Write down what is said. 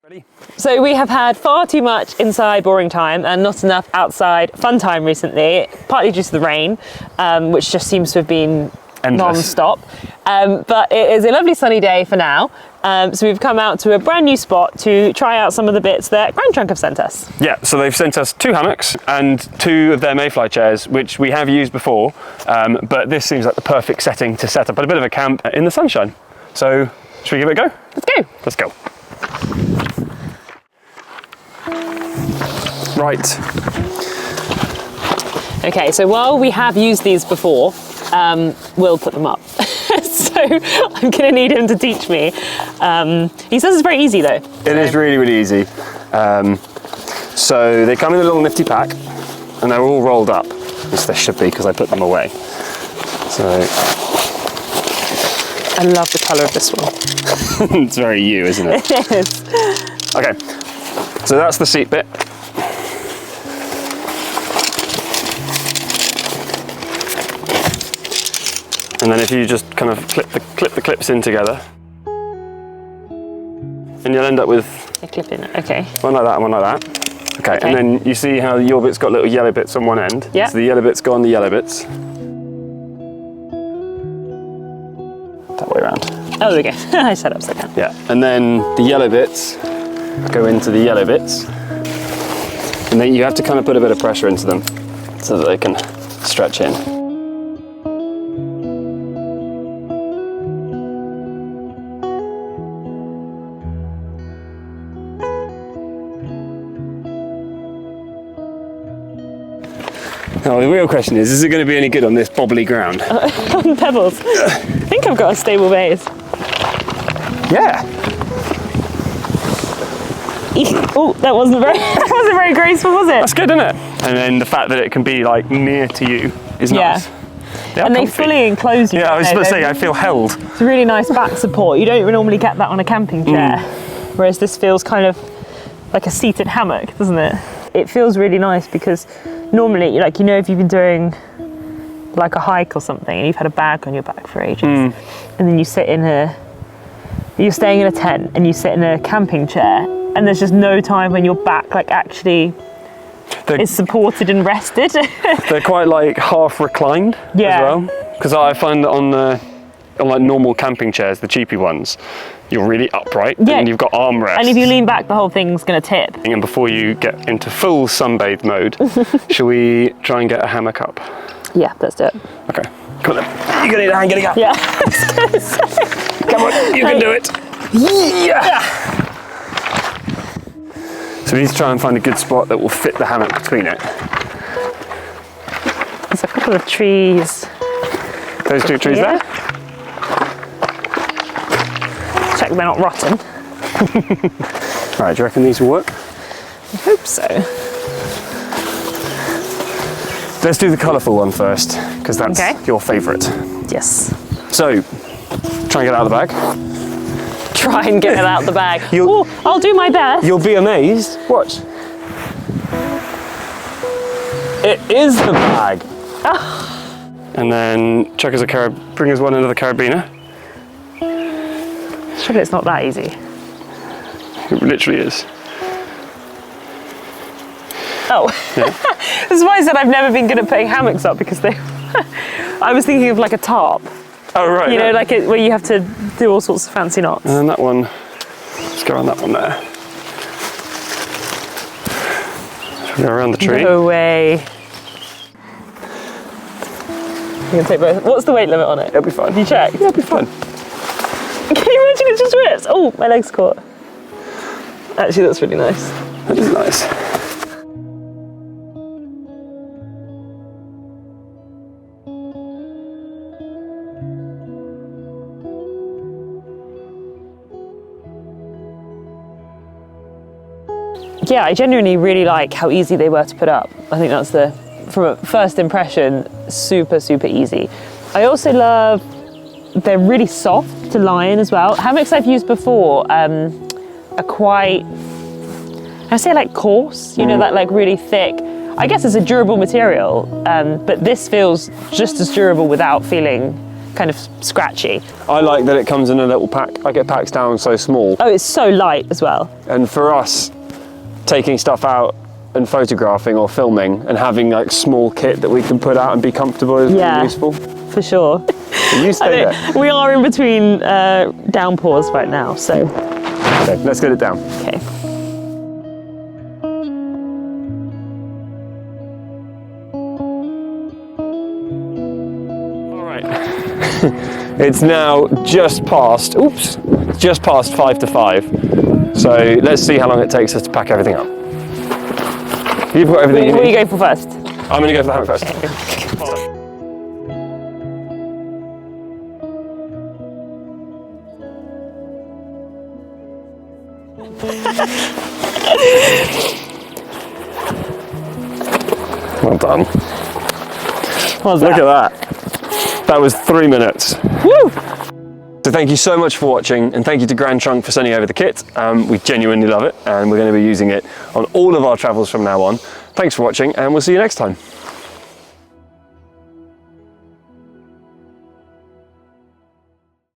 Ready? So we have had far too much inside boring time and not enough outside fun time recently, partly due to the rain, which just seems to have been non-stop. But it is a lovely sunny day for now. So we've come out to a brand new spot to try out some of the bits that GrandTrunk have sent us. Yeah, so they've sent us 2 hammocks and 2 of their Mayfly chairs, which we have used before, but this seems like the perfect setting to set up at a bit of a camp in the sunshine. So should we give it a go? Let's go. Let's go. Right. Okay, so while we have used these before, we'll put them up. So I'm gonna need him to teach me. He says it's very easy though. It is really, really easy. So they come in a little nifty pack and they're all rolled up. At least they should be because I put them away. So I love the colour of this one. It's very you, isn't it? It is. Okay, so that's the seat bit. And then if you just kind of clip the clips in together, and you'll end up with a clip in it. Okay. One like that and one like that. Okay, and then you see how your bit's got little yellow bits on one end. Yeah. So the yellow bits go on the yellow bits. That way around. Oh, there we go. I set it upside down. Yeah, and then the yellow bits go into the yellow bits. And then you have to kind of put a bit of pressure into them so that they can stretch in. Now the real question is it going to be any good on this bobbly ground? On pebbles. I think I've got a stable base. Yeah. Oh, that wasn't very graceful, was it? That's good, isn't it? And then the fact that it can be like near to you is nice. Yeah. And they fully enclose you. Yeah, I was supposed to say, I feel held. It's a really nice back support. You don't normally get that on a camping chair. Whereas this feels kind of like a seated hammock, doesn't it? It feels really nice because normally, like, you know, if you've been doing like a hike or something and you've had a bag on your back for ages, and then you sit in you're staying in a tent and you sit in a camping chair, and there's just no time when your back like actually is supported and rested. They're quite like half reclined as well. Because I find that on like normal camping chairs, the cheapy ones, you're really upright and you've got armrests. And if you lean back, the whole thing's gonna tip. And before you get into full sunbathe mode, shall we try and get a hammock up? Yeah, let's do it. Okay, come on then. You're gonna need a hand getting up. Yeah. Come on, you can do it. Yeah. So we need to try and find a good spot that will fit the hammock between it. There's a couple of trees. Those 2 trees there? Check they're not rotten. Right, do you reckon these will work? I hope so. Let's do the colourful one first, because that's your favourite. Yes. So, try and get it out of the bag. Try and get it out of the bag. Ooh, I'll do my best. You'll be amazed. Watch. It is the bag. And then chuck us bring us one into the carabiner. Surely it's not that easy. It literally is. Oh. Yeah. This is why I said I've never been good at putting hammocks up, because I was thinking of like a tarp. Oh, right. You know, like where you have to do all sorts of fancy knots. And then that one, let's go on that one there. Go around the tree. No way. You can take both. What's the weight limit on it? It'll be fine. Have you checked? Yeah, it'll be fine. Can you imagine it just rips? Oh, my leg's caught. Actually, that's really nice. That is nice. Yeah, I genuinely really like how easy they were to put up. I think that's from a first impression, super, super easy. I also love, they're really soft to lie in as well. Hammocks I've used before are quite, I say like coarse, you know, that like really thick. I guess it's a durable material, but this feels just as durable without feeling kind of scratchy. I like that it comes in a little pack. I get packs down so small. Oh, it's so light as well. And for us, taking stuff out and photographing or filming and having like small kit that we can put out and be comfortable is really useful. For sure. You stay there. We are in between downpours right now, so. Okay, let's get it down. Okay. All right. It's now just past 5 to 5. So let's see how long it takes us to pack everything up. You've got everything you need. What do you go for first? I'm going to go for the hammock first. Well done. Look at that. That was 3 minutes. Woo! So thank you so much for watching, and thank you to GrandTrunk for sending over the kit. We genuinely love it, and we're going to be using it on all of our travels from now on. Thanks for watching, and we'll see you next time.